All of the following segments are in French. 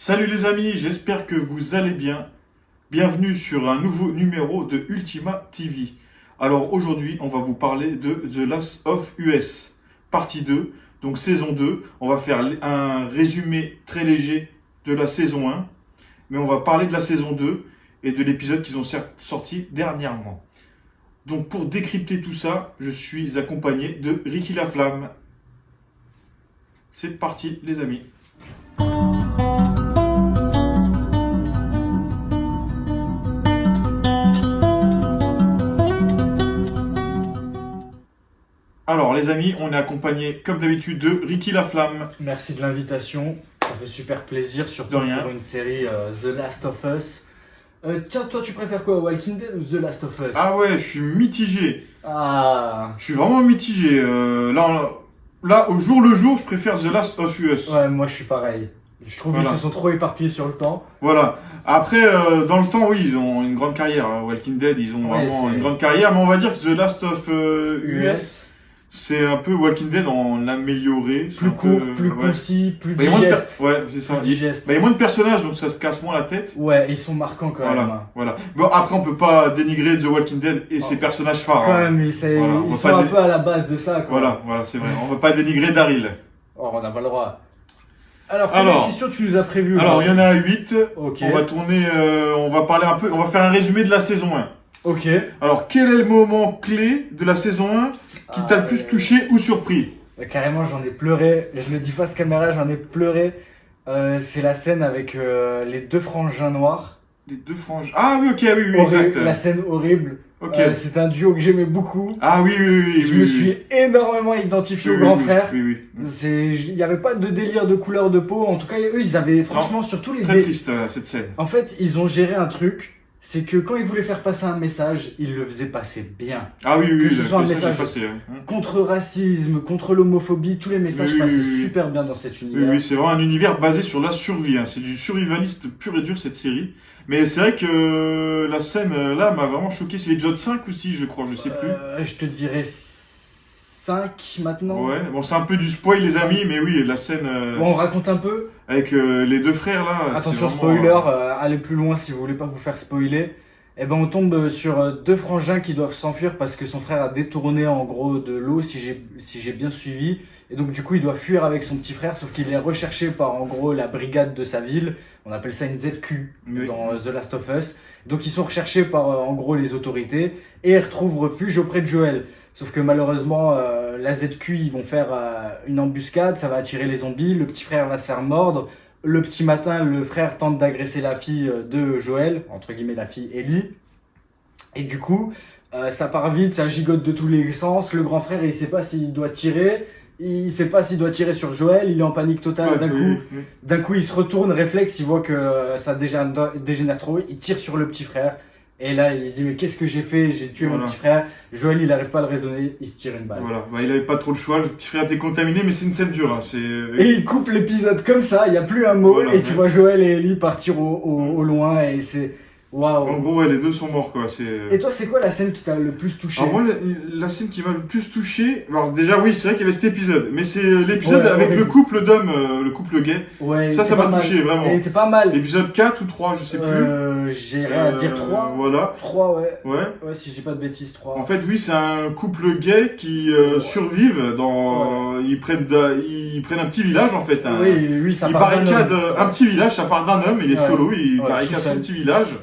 Salut les amis, j'espère que vous allez bien. Bienvenue sur un nouveau numéro de Ultima TV. Alors aujourd'hui, on va vous parler de The Last of Us, partie 2, donc saison 2. On va faire un résumé très léger de la saison 1, mais on va parler de la saison 2 et de l'épisode qu'ils ont sorti dernièrement. Donc pour décrypter tout ça, je suis accompagné de Ricky Laflamme. C'est parti les amis. Alors les amis, on est accompagné comme d'habitude de Ricky Laflamme. Merci de l'invitation, ça fait super plaisir, surtout De rien. pour une série The Last of Us. Tiens, toi tu préfères quoi, Walking Dead ou The Last of Us? Ah ouais, je suis mitigé. Ah. Je suis vraiment mitigé. Là, au jour le jour, je préfère The Last of Us. Ouais, moi je suis pareil. Je trouve qu'ils Voilà. se sont trop éparpillés sur le temps. Voilà. Après, dans le temps, oui, ils ont une grande carrière. Walking Dead, ils ont Ouais, vraiment c'est- une grande carrière. Mais on va dire que The Last of US, c'est un peu Walking Dead en amélioré. C'est Plus un court, peu, plus ouais. concis, plus Bah, il y a moins de digeste. Ouais, c'est ça. Plus digeste. Il y a moins de personnages, donc ça se casse moins la tête. Ouais, ils sont marquants quand même. hein. Voilà. Bon, après, on peut pas dénigrer The Walking Dead et Oh. ses personnages phares. Quand hein. même, Voilà, on ils va sont pas un dé- peu à la base de ça. Quoi. Voilà, c'est vrai. On va pas dénigrer Daryl. Oh, on n'a pas le droit. Alors, combien de questions tu nous as prévues? Alors, il y en a 8. Ok. On va tourner, on va parler un peu, on va faire un résumé de la saison 1. Ok. Alors, quel est le moment clé de la saison 1 qui t'a le plus touché ou surpris? Carrément, j'en ai pleuré. Je le dis face caméra, j'en ai pleuré. C'est la scène avec les deux frangins noirs. Les deux franges. Ah oui, ok, oui, Horrible, exact. la scène horrible. Ok. C'est un duo que j'aimais beaucoup. Ah oui. Je me suis énormément identifié au grand frère. Oui. Il n'y avait pas de délire de couleur de peau. En tout cas, eux, ils avaient franchement surtout les Très triste, cette scène. En fait, ils ont géré un truc. C'est que quand ils voulaient faire passer un message, ils le faisaient passer bien. Ah oui, Que ce soit un le message passé. Hein. Contre le racisme, contre l'homophobie, tous les messages Oui, passaient oui. super bien dans cet Oui, univers. c'est vraiment un univers basé sur la survie. Hein. C'est du survivaliste pur et dur, cette série. Mais c'est vrai que la scène, là, m'a vraiment choqué. C'est l'épisode 5 ou 6, je crois, je sais plus. Je te dirais 5 maintenant. Ouais, bon, c'est un peu du spoil, les Cinq. amis, mais oui, la scène Bon, on raconte un peu. avec les deux frères, là. c'est Attention, vraiment, spoiler, allez plus loin si vous voulez pas vous faire spoiler. Et ben on tombe sur deux frangins qui doivent s'enfuir parce que son frère a détourné en gros de l'eau, si j'ai bien suivi. Et donc du coup il doit fuir avec son petit frère, sauf qu'il est recherché par en gros la brigade de sa ville. On appelle ça une ZQ Oui. dans The Last of Us. Donc ils sont recherchés par en gros les autorités et ils retrouvent refuge auprès de Joel. Sauf que malheureusement la ZQ ils vont faire une embuscade, ça va attirer les zombies, le petit frère va se faire mordre. Le petit matin, le frère tente d'agresser la fille de Joël, entre guillemets la fille Ellie. Et du coup, ça part vite, ça gigote de tous les sens. Le grand frère, il sait pas s'il doit tirer. Il sait pas s'il doit tirer sur Joël. Il est en panique totale. Ouais, D'un coup, il se retourne, réflexe, il voit que ça dégénère trop. Il tire sur le petit frère. Et là, il se dit, mais qu'est-ce que j'ai fait? J'ai tué mon petit frère. Joël, il arrive pas à le raisonner. Il se tire une balle. Voilà, bah, il avait pas trop le choix. Le petit frère était contaminé, mais c'est une scène dure. Hein. Et il coupe l'épisode comme ça, il n'y a plus un mot, Voilà, et tu vois Joël et Ellie partir au loin, et c'est... En Waouh. gros, ouais, les deux sont morts, quoi. Et toi, c'est quoi la scène qui t'a le plus touché? Alors moi, la scène qui m'a le plus touché, alors déjà oui, c'est vrai qu'il y avait cet épisode, mais c'est l'épisode Ouais, avec horrible. le couple d'hommes, le couple gay. Ouais, Ça était m'a pas mal. touché, vraiment. Il était pas mal. L'épisode 4 ou 3, je sais plus. J'ai rien à dire 3. Voilà, 3, ouais. ouais. Ouais, si je dis pas de bêtises, 3. En fait, oui, c'est un couple gay qui survivent dans... Ils prennent un petit village, en fait. Oui, ça Il part d'un barricade homme. un petit village, ça part d'un homme, il est Ouais. solo, il Ouais, barricade tout seul. son petit village.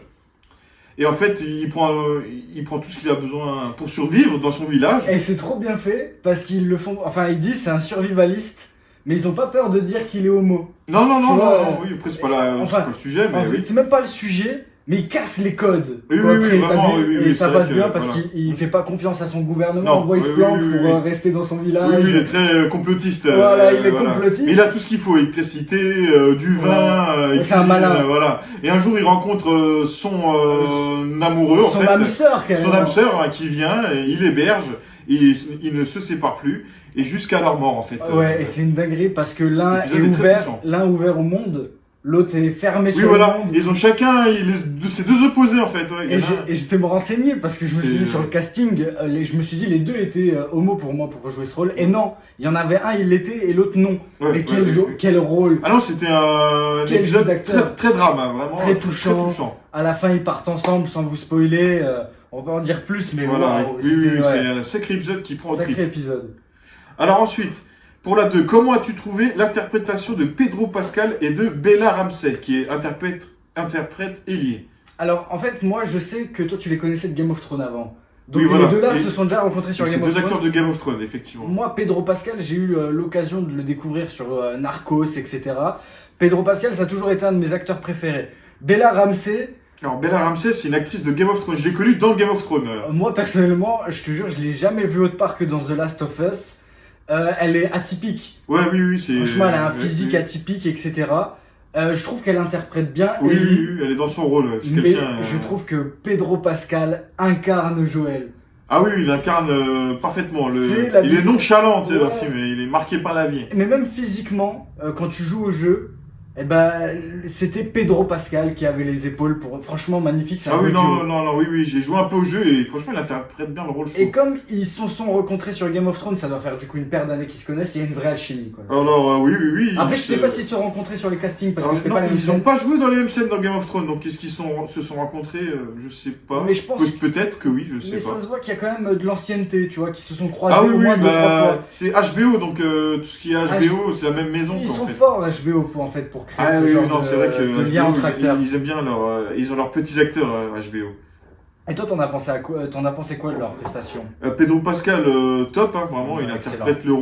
Et en fait, il prend tout ce qu'il a besoin pour survivre dans son village. Et c'est trop bien fait, parce qu'ils le font... Enfin, ils disent c'est un survivaliste, mais ils ont pas peur de dire qu'il est homo. Non, Tu vois, oui, après c'est enfin, pas le sujet, mais En fait, oui. c'est même pas le sujet, mais il casse les codes. Oui, quoi, oui, oui, vraiment, préétablis, oui, et ça c'est passe vrai bien que, parce voilà. qu'il fait pas confiance à son gouvernement. Non, On voit il se oui, planque oui, pour oui. rester dans son Oui, village. il est très complotiste. Voilà, il est complotiste. Mais il a tout ce qu'il faut, électricité, du vin, Ouais, c'est un malin. voilà. Et un jour, il rencontre son amoureux, en Son fait. âme sœur, quand même. Son âme sœur, hein, qui vient, et il héberge, et ils ne se séparent plus, et jusqu'à leur mort, en fait. Ouais, et c'est une dinguerie parce que l'un Cet est épisode est très ouvert, touchant. l'un ouvert au monde l'autre est fermé Oui, sur voilà. le monde. Ils ont chacun ces deux opposés en fait. Ouais, il y en a un- Et j'étais me renseigner parce que je me suis C'est- dit sur le casting, je me suis dit les deux étaient homo pour moi pour jouer ce rôle. Et non, il y en avait un, il l'était et l'autre non. Ouais, Mais ouais, quel, ouais. quel rôle. Ah non, c'était un Quel épisode jeu d'acteur. très drame, hein, vraiment Très touchant. À la fin, ils partent ensemble sans vous spoiler. On va en dire plus, mais Voilà, waouh, oui, oui, c'était, ouais, c'est un sacré épisode qui prend au sacré trip. épisode. Alors ensuite, pour la 2, comment as-tu trouvé l'interprétation de Pedro Pascal et de Bella Ramsey, qui est interprète Ellie? Alors, en fait, moi, je sais que toi, tu les connaissais de Game of Thrones avant. Donc, Oui, voilà. les deux là Et- se sont déjà rencontrés sur C'est Game of deux Thrones. acteurs de Game of Thrones, effectivement. Moi, Pedro Pascal, j'ai eu l'occasion de le découvrir sur Narcos, etc. Pedro Pascal, ça a toujours été un de mes acteurs préférés. Bella Ramsey, Alors Bella Ramsey, c'est une actrice de Game of Thrones. Je l'ai connue dans Game of Thrones. moi, personnellement, je te jure, je l'ai jamais vue autre part que dans The Last of Us. Elle est atypique. Ouais, oui, oui, c'est... Franchement, elle a un ouais, physique oui. atypique, etc. Je trouve qu'elle interprète bien Oui, Ellie, oui, oui, elle est dans son rôle. C'est mais quelqu'un, je trouve que Pedro Pascal incarne Joël. Ah oui, il incarne parfaitement. C'est la Il est vie. nonchalant, tu sais, dans le Ouais. film. Et il est marqué par la vie. Mais même physiquement, quand tu joues au jeu, eh ben, c'était Pedro Pascal qui avait les épaules pour. Franchement, magnifique. C'est un Ah oui, beau duo. non, oui, oui. J'ai joué un peu au jeu et franchement, il interprète bien le rôle, je trouve. Et comme ils se sont rencontrés sur Game of Thrones, ça doit faire du coup une paire d'années qu'ils se connaissent, il y a une vraie alchimie quoi. Alors, oui, oui, oui. Après, je sais pas s'ils se sont rencontrés sur les castings parce que Alors, c'était non, pas la même ils n'ont scène. pas joué dans les mêmes scènes dans Game of Thrones, donc est-ce qu'ils se sont rencontrés je sais pas. Mais je pense- Peut-être que oui, je sais Mais pas. ça se voit qu'il y a quand même de l'ancienneté, tu vois, qui se sont croisés Ah oui, au oui, moins 2-3 fois. c'est HBO, donc tout ce qui est HBO, c'est la même maison. Ils quoi, sont en fait. forts HBO en fait pour créer Ah ce oui, genre non, c'est vrai que de lien HBO, entre acteurs. ils aiment bien ils ont leurs petits acteurs HBO. Et toi, t'en as pensé à quoi, t'en as pensé quoi de leur prestation? Pedro Pascal, top, hein, vraiment, Ouais, il excellent. interprète le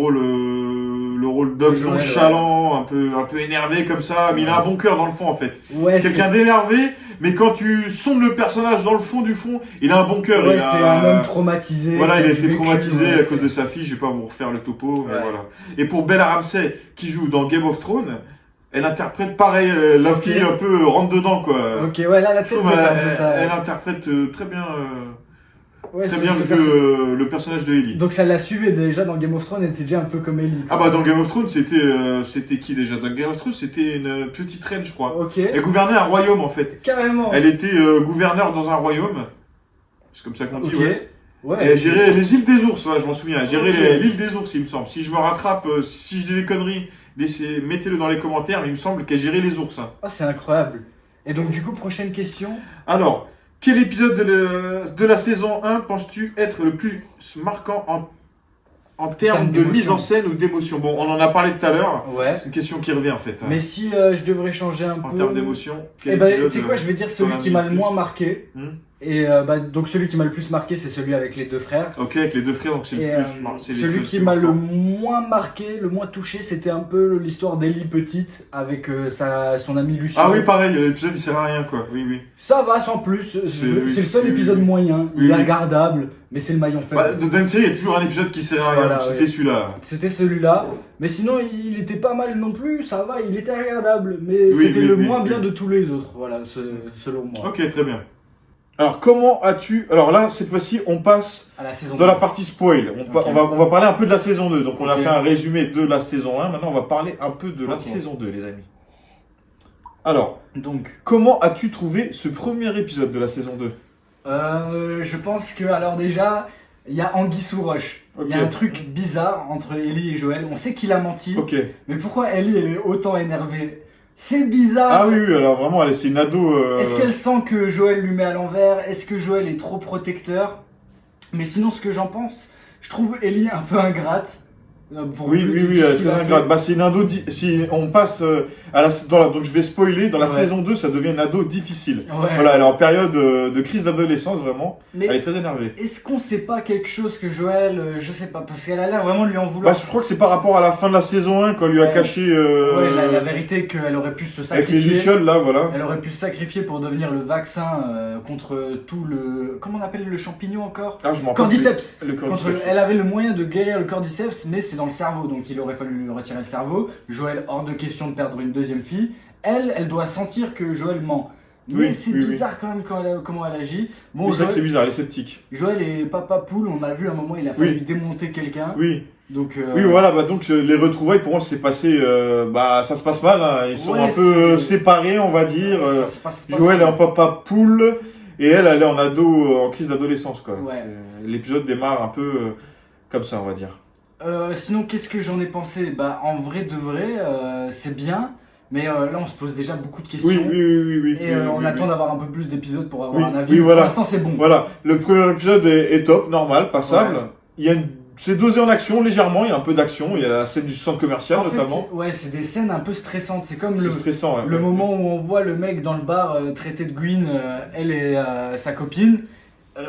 rôle d'homme Joël, nonchalant, un peu énervé comme ça, mais il a un bon cœur dans le fond en fait. Ouais, C'est quelqu'un d'énervé, mais quand tu sondes le personnage dans le fond du fond, il a un bon cœur. ouais, il a- c'est un homme traumatisé. Voilà, qui il a du été vécu, traumatisé ouais, à cause c'est- de sa fille, je vais pas vous refaire le topo, mais Ouais. voilà. Et pour Bella Ramsey, qui joue dans Game of Thrones, elle interprète pareil, la Ok. fille un peu rentre dedans, quoi. Ok, ouais, là, la Je tête trouve de faire un peu ça. elle interprète très bien, Ouais, très ce- bien ce le jeu, perso- le personnage de Ellie. Donc ça la suivait déjà dans Game of Thrones, elle était déjà un peu comme Ellie. Ah bah dans Game of Thrones, c'était qui déjà? Dans Game of Thrones, c'était une petite reine, je crois. Ok, Elle gouvernait un royaume, en fait. carrément. Elle était gouverneure dans un royaume. C'est comme ça qu'on dit, Ok, ouais. ouais. Elle gérait les îles des ours, voilà, je m'en souviens. Elle gérait Ok. l'île des ours, il me semble. Si je me rattrape, si je dis des conneries, mettez-le dans les commentaires, mais il me semble qu'elle gérait les ours. Hein. Ah, c'est incroyable. Et donc du coup, prochaine question. Alors, quel épisode de la saison 1 penses-tu être le plus marquant en termes de d'émotion. mise en scène ou d'émotion? Bon, on en a parlé tout à l'heure. Ouais. C'est une question qui revient en fait. Mais si je devrais changer un En peu. termes d'émotion, Eh quel ben, épisode, tu sais quoi, je vais dire t'en celui as qui mis m'a le le plus moins marqué. Et donc celui qui m'a le plus marqué, c'est celui avec les deux frères. Ok, avec les deux frères, donc c'est Et le plus. c'est les celui plus qui m'a le marquants. moins marqué, le moins touché, c'était un peu l'histoire d'Ellie petite avec son ami Lucie. Ah oui, pareil, l'épisode il sert à rien quoi. Oui, oui. Ça va sans plus, oui, c'est le seul oui, épisode oui. moyen, il Oui, est oui. regardable, mais c'est le maillon faible. Bah, dans une série, il y a toujours un épisode qui sert à rien. Voilà, donc C'était ouais. celui-là. C'était celui-là, mais sinon il était pas mal non plus, ça va, il était regardable, mais Oui, c'était oui, le oui, moins oui. bien de tous les autres, voilà, selon moi. Ok, très bien. Alors, comment as-tu. Alors là, cette fois-ci, on passe À la saison dans la 2. partie spoil. Ok. On va parler un peu de la saison 2. Donc, on a Ok. fait un résumé de la saison 1. Maintenant, on va parler un peu de la Ok. saison 2, les amis. Alors, Donc, comment as-tu trouvé ce premier épisode de la saison 2? je pense que, alors déjà, il y a Anguille sous roche. Il y a Ok. un truc bizarre entre Ellie et Joël. On sait qu'il a menti, Ok. mais pourquoi Ellie elle est autant énervée? C'est bizarre. Ah oui, oui, alors vraiment, c'est une ado. Est-ce qu'elle sent que Joël lui met à l'envers? Est-ce que Joël est trop protecteur? Mais sinon, ce que j'en pense, je trouve Ellie un peu ingrate. Pour Oui, vu oui, tout oui, ce elle est qu'il très a fait. ingrate. Bah, c'est une ado. Si on passe donc je vais spoiler. Dans la Ouais. saison 2, ça devient une ado difficile. Ouais. Voilà, elle est en période de crise d'adolescence, vraiment. Mais Elle est très énervée. est-ce qu'on sait pas quelque chose que Joël, je sais pas, parce qu'elle a l'air vraiment de lui en Bah, vouloir. je crois que c'est par rapport à la fin de la saison 1, quand on lui a Ouais. caché. Ouais, la vérité qu'elle aurait pu se avec les sacrifier. lucioles, là, voilà. Elle aurait pu se sacrifier pour devenir le vaccin contre tout le. Comment on appelle le champignon encore? Ah, je m'en rappelle Cordyceps. plus. Le Contre- cordyceps. elle avait le moyen de guérir le cordyceps, mais c'est dans le cerveau, donc il aurait fallu lui retirer le cerveau. Joël, hors de question de perdre une deuxième fille. Elle doit sentir que Joël ment. Mais Oui, c'est oui, oui. bizarre quand même comment elle agit. Bon, Oui, c'est vrai que c'est Joël, bizarre, elle est sceptique. Joël est papa poule, on a vu à un moment il a fallu Oui. démonter quelqu'un. Oui. Donc, Oui, voilà, bah donc les retrouvailles pour moi c'est passé, bah ça se passe mal, hein. Ils sont ouais, un peu c'est- séparés, on va dire. ça se passe pas Joël est très en papa poule et elle est en ado, en crise d'adolescence quoi. Ouais. L'épisode démarre un peu comme ça, on va dire. Sinon, qu'est-ce que j'en ai pensé? Bah, en vrai de vrai, c'est bien, mais là, on se pose déjà beaucoup de questions. Oui, oui, oui, oui, oui. Et oui, on oui, attend oui. d'avoir un peu plus d'épisodes pour avoir Oui, un avis. oui, Mais voilà. Pour l'instant, c'est bon. Voilà, le premier épisode est top, normal, passable. Ouais. Il y a c'est dosé en action légèrement, il y a un peu d'action, il y a la scène du centre commercial En fait, notamment. c'est des scènes un peu stressantes. C'est comme C'est stressant. le moment où on voit le mec dans le bar traiter de Gwyn, elle et sa copine.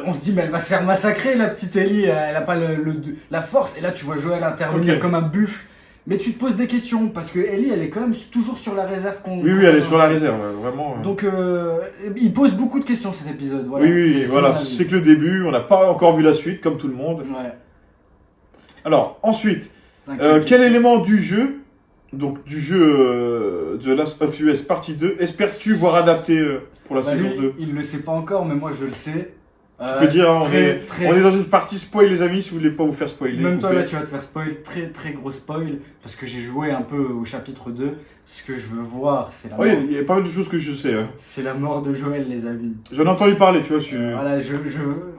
On se dit, mais elle va se faire massacrer, la petite Ellie. Elle a pas la force. Et là, tu vois Joël intervenir Ok. comme un buffle. Mais tu te poses des questions parce que Ellie, elle est quand même toujours sur la réserve qu'on. Oui, oui, elle est sur la réserve, vraiment. Donc, il pose beaucoup de questions cet épisode. Voilà, Oui, oui, c'est voilà, mon avis. c'est que le début, on n'a pas encore vu la suite, comme tout le monde. Ouais. Alors, ensuite, Cinquième quel question. élément du jeu, donc du jeu The Last of Us partie 2, espères-tu voir adapté pour la Bah, saison lui, 2? il le sait pas encore, mais moi je le sais. Tu peux dire, hein, on est dans une partie spoil, les amis, si vous voulez pas vous faire spoiler. Même toi coupez. là tu vas te faire spoil, très gros spoil, parce que j'ai joué un peu au chapitre 2. Ce que je veux voir, c'est la mort. Oui, il y a pas mal de choses que je sais. Hein. C'est la mort de Joël, les amis. J'en ai entendu parler, tu vois. Voilà,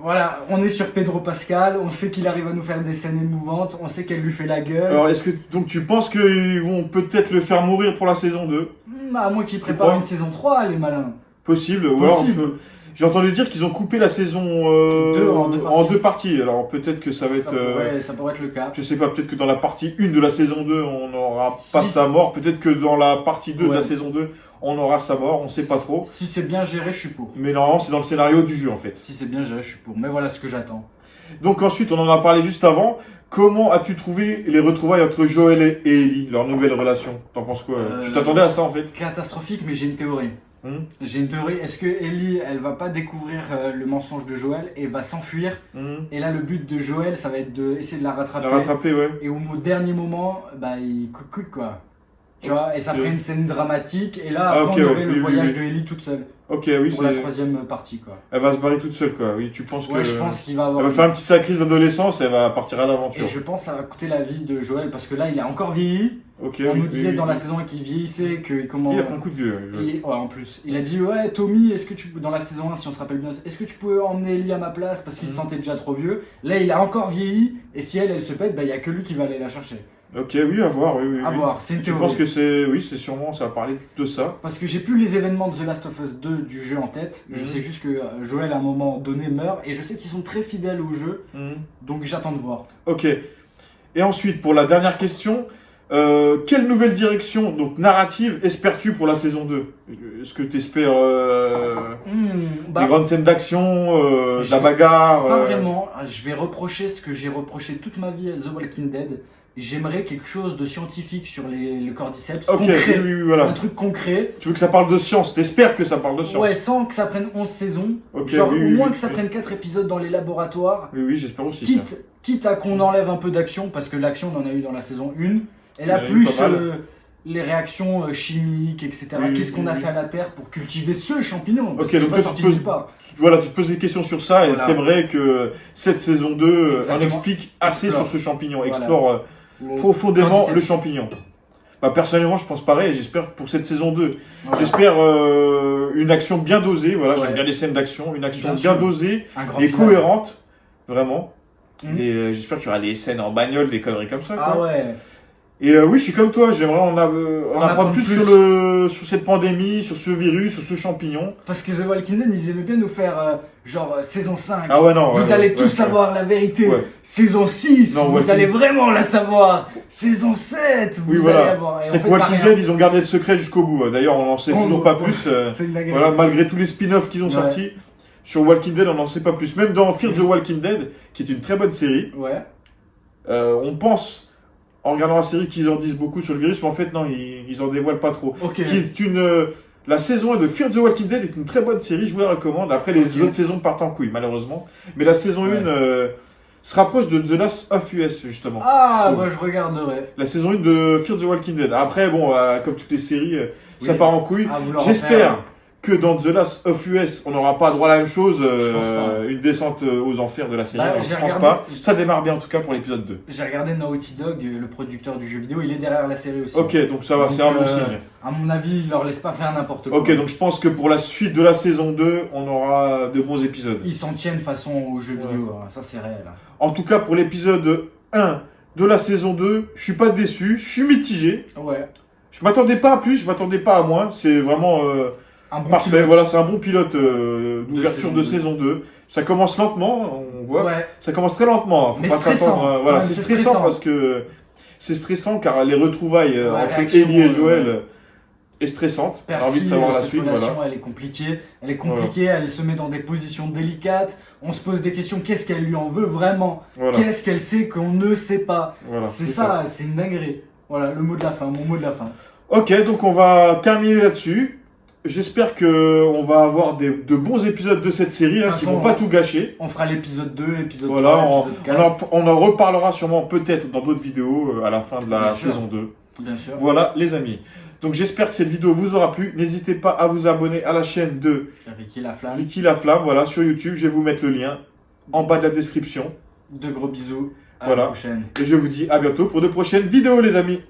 voilà, on est sur Pedro Pascal, on sait qu'il arrive à nous faire des scènes émouvantes, on sait qu'elle lui fait la gueule. Alors, est-ce que donc tu penses qu'ils vont peut-être le faire mourir pour la saison 2? À moins qu'il prépare crois une saison 3, les malins. Possible. Ou alors, Possible. j'ai entendu dire qu'ils ont coupé la saison Deux en deux parties. en deux parties. Alors peut-être que ça va être. Ça pourrait être le cas. Je sais pas, peut-être que dans la partie 1 de la saison 2, on n'aura pas Si- sa mort. Peut-être que dans la partie 2 de Ouais. la saison 2, on aura sa mort. On sait pas trop. Si c'est bien géré, je suis pour. Mais normalement, c'est dans le scénario du jeu en fait. Si c'est bien géré, je suis pour. Mais voilà ce que j'attends. Donc ensuite, on en a parlé juste avant. Comment as-tu trouvé les retrouvailles entre Joël et Ellie, leur nouvelle relation? T'en penses quoi? Tu t'attendais à ça en fait? Catastrophique, mais j'ai une théorie. Hmm. J'ai une théorie. Est-ce que Ellie, elle va pas découvrir le mensonge de Joël et va s'enfuir? Et là, le but de Joël, ça va être d'essayer de la rattraper. La rattraper, ouais. Et au dernier moment, bah, il coucou quoi. Tu vois, et ça ferait une scène dramatique. Et là, Ah, après, ok, on aurait ouais, le oui, voyage oui. de Ellie toute seule. Ok, oui, Pour la c'est. troisième partie, quoi. Elle va se barrer toute seule, quoi. Oui, tu penses Ouais, que. je pense qu'il va Elle avoir. va faire un petit sacrifice d'adolescence et elle va partir à l'aventure. Et je pense que ça va coûter la vie de Joël parce que là, il a encore vieilli. Ok, On oui, nous disait oui, dans oui. la saison 1 qu'il vieillissait, qu'il comment. Il a pris un coup de vieux. Ouais, en plus. Il a dit, ouais, Tommy, est-ce que tu peux, dans la saison 1, si on se rappelle bien, est-ce que tu peux emmener Ellie à ma place parce qu'il se sentait déjà trop vieux? Là, il a encore vieilli, et si elle se pète, bah, il y a que lui qui va aller la chercher. Ok, oui, à voir, oui, oui. À oui. voir, c'est une Je théorie. pense que c'est. Oui, c'est sûrement, ça va parler de ça. Parce que j'ai plus les événements de The Last of Us 2 du jeu en tête. Je Mhm. sais juste que Joël, à un moment donné, meurt, et je sais qu'ils sont très fidèles au jeu, Mhm. donc j'attends de voir. Ok. Et ensuite, pour la dernière question, quelle nouvelle direction, donc narrative, espères-tu pour la saison 2? Est-ce que tu espères Bah, des grandes scènes d'action, de je la vais- bagarre Pas vraiment. Je vais reprocher ce que j'ai reproché toute ma vie à The Walking Dead. J'aimerais quelque chose de scientifique sur le cordyceps, Ok, concret. oui, oui, voilà. Un truc concret. Tu veux que ça parle de science? T'espères que ça parle de science? Ouais, sans que ça prenne 11 saisons. Ok, Genre, oui, au oui, moins oui, que ça oui. prenne 4 épisodes dans les laboratoires. Oui, oui, j'espère aussi. tiens. Quitte à qu'on enlève un peu d'action, parce que l'action, on en a eu dans la saison 1. Et là, Il y en a eu plus pas mal. les réactions chimiques, etc. Oui, Qu'est-ce qu'on oui, a oui. fait à la Terre pour cultiver ce champignon? Parce Ok, qu'il est donc pas toi, sorti tu de te nulle part. Voilà, tu te poses des questions sur ça et Voilà. t'aimerais que cette saison 2 en Exactement. explique assez Explore. sur ce champignon, Voilà. explore Le profondément cordyceps. le champignon. Bah, personnellement, je pense pareil, et j'espère pour cette saison 2. Voilà. J'espère une action bien dosée, voilà, Ouais. j'aime bien les scènes d'action, une action Bien bien sûr. dosée Un grand et final. cohérente, vraiment. Mhm. Et j'espère qu'il y aura des scènes en bagnole, des conneries comme ça. Ah quoi. ouais. Et oui, je suis comme toi, j'aimerais en En apprendre apprendre plus, plus. sur cette pandémie, sur ce virus, sur ce champignon. Parce que The Walking Dead, ils aimaient bien nous faire saison 5. Ah ouais, non. Vous ouais, allez ouais, tous ouais. savoir la vérité. Ouais. Saison 6, Non, vous Walking- allez vraiment la savoir. Saison 7, vous Oui, allez voilà. avoir. Et en C'est fait, que pas Walking rien. Dead, ils ont gardé le secret jusqu'au bout. D'ailleurs, on n'en sait Oh, toujours pas ouais. plus. C'est une dinguerie. Voilà, malgré tous les spin-offs qu'ils ont Ouais. sortis. Sur Walking Dead, on n'en sait pas plus. Même dans Fear the Walking Dead, qui est une très bonne série, Ouais. on pense, en regardant la série, qu'ils en disent beaucoup sur le virus, mais en fait, non, ils en dévoilent pas trop. Ok. Qui est la saison 1 de Fear the Walking Dead est une très bonne série, je vous la recommande. Après, les Ok. autres saisons partent en couille, malheureusement. Mais la saison Ouais. 1 se rapproche de The Last of Us, justement. Ah, je trouve. bah je regarderai. La saison 1 de Fear the Walking Dead. Après, bon, comme toutes les séries, ça Oui. part en couille. Ah, vouloir en J'espère faire. que dans The Last of Us, on n'aura pas droit à la même chose, Je pense pas. une descente aux enfers de la série. Bah, Alors, j'ai je pense regardé- pas. Ça démarre bien en tout cas pour l'épisode 2. J'ai regardé Naughty Dog, le producteur du jeu vidéo, il est derrière la série aussi. Ok, donc ça va, Donc, c'est un bon signe. À mon avis, il leur laisse pas faire n'importe quoi. Ok, donc je pense que pour la suite de la saison 2, on aura de bons épisodes. Ils s'en tiennent façon au jeu Ouais. vidéo, hein, ça c'est réel. En tout cas, pour l'épisode 1 de la saison 2, je suis pas déçu, je suis mitigé. Ouais. Je m'attendais pas à plus, je m'attendais pas à moins. C'est vraiment Un bon parfait. pilote. Voilà, c'est un bon pilote d'ouverture de saison saison 2. Ça commence lentement, on voit. Ouais. Ça commence très lentement. Faut Mais pas stressant. s'attendre. Voilà, Ouais, c'est c'est stressant, stressant. parce que c'est stressant car les retrouvailles Ouais, entre réaction, Ellie et Joël ouais. est stressante. J'ai Père, envie de fille, savoir la cette suite. relation, Voilà. elle est compliquée. Elle est compliquée, elle se met dans des positions délicates. On se pose des questions. Qu'est-ce qu'elle lui en veut vraiment? Voilà. Qu'est-ce qu'elle sait qu'on ne sait pas? Voilà, C'est ça, c'est une dinguerie. Voilà, le mot de la fin, mon mot de la fin. Ok, donc on va terminer là-dessus. J'espère que on va avoir de bons épisodes de cette série De toute qui façon, vont pas tout gâcher. On fera l'épisode 2, épisode Voilà, 3, épisode 4. on en reparlera sûrement peut-être dans d'autres vidéos à la fin de la Bien sûr. saison 2. Bien sûr. Voilà les amis. Donc j'espère que cette vidéo vous aura plu. N'hésitez pas à vous abonner à la chaîne de Ricky la flamme. Ricky la Flamme, voilà, sur YouTube. Je vais vous mettre le lien en bas de la description. De gros bisous. À Voilà. la prochaine. Et je vous dis à bientôt pour de prochaines vidéos les amis.